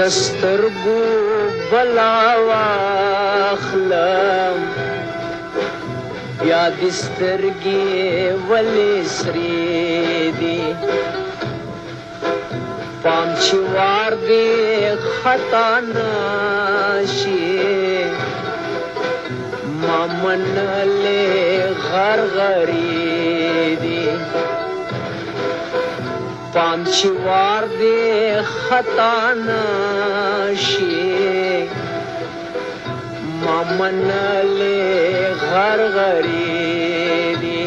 دسترګو بلا واخلم بیا دې سترګې ولې سرې دي پام چې وار دې خطا نشي ما منلې غرغرې دي پام چې وار دې خطا نشي ما منلې غرغرې دي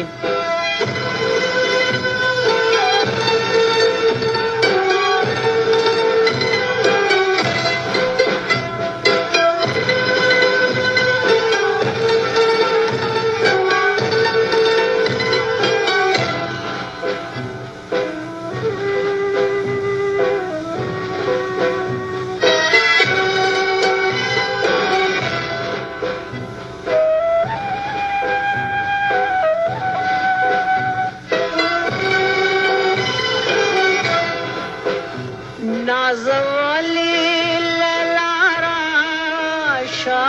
نازولی لیلا راشا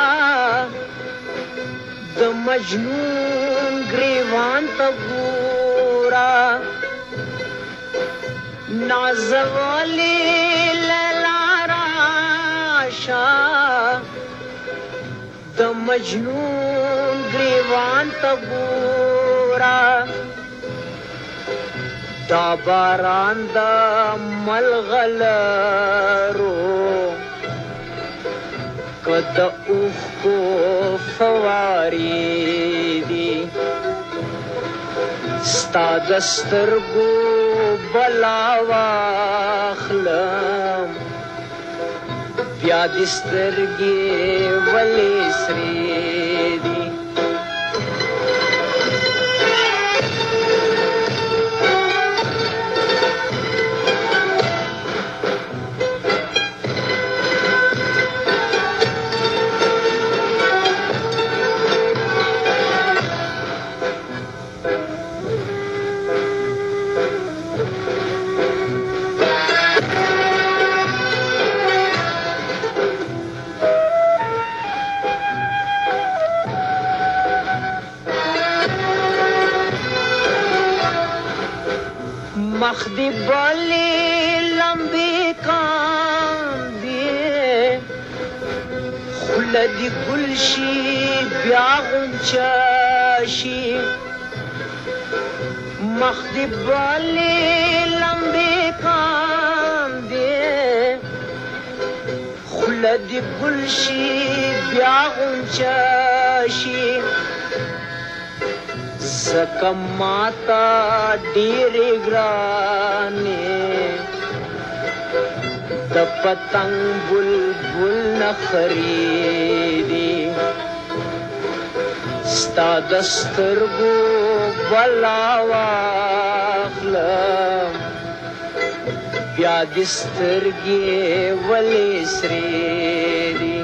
د مجنون گریوان تا گورا نازولی لیلا راشا د مجنون گریوان تا گورا دا باران دا ملغلرو که دا اوښکو فوارې دي ستا د سترګو بلا واخلم بیا دې سترګې ولې سرې دي مخ دی بلی لمبی کاندی خوله دی گلشی بیا غنچاشی مخ دی بلی لمبی کاندی خوله دی گلشی بیا غنچاشی زکه ماته ډېرې ګرانې د پتنګ بلبل نخرې دي ستا د سترګو بلا واخلم بیا دې سترګې ولې سرې دي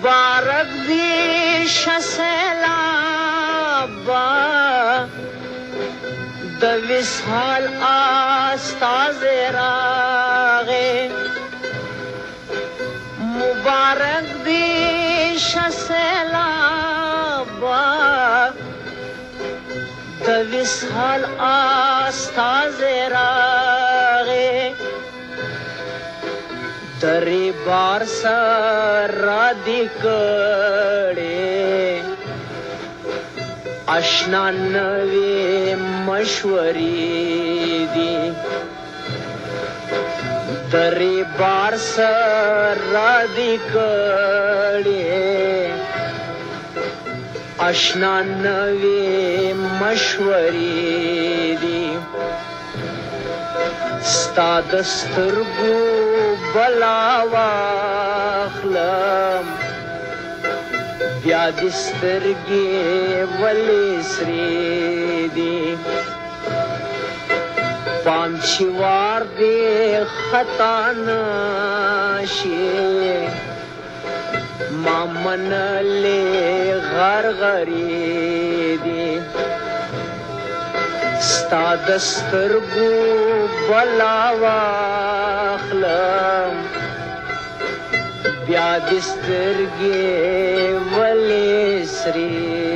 مبارک دی شسلابا د وصال استاز راغه مبارک دی شسلابا د وصال استاز راغه تری بار سره دی کړې اشنا نوې مشورې دي تری بار سره دی کړې اشنا نوې مشورې دي ستا د سترګو بلا واخلم بیا دې سترګې ولې سرې دي پام چې وار دې خطا نشي ما منلې غرغرې دي ستا د سترګو بلا واخلم بیا دې سترګې ولې سرې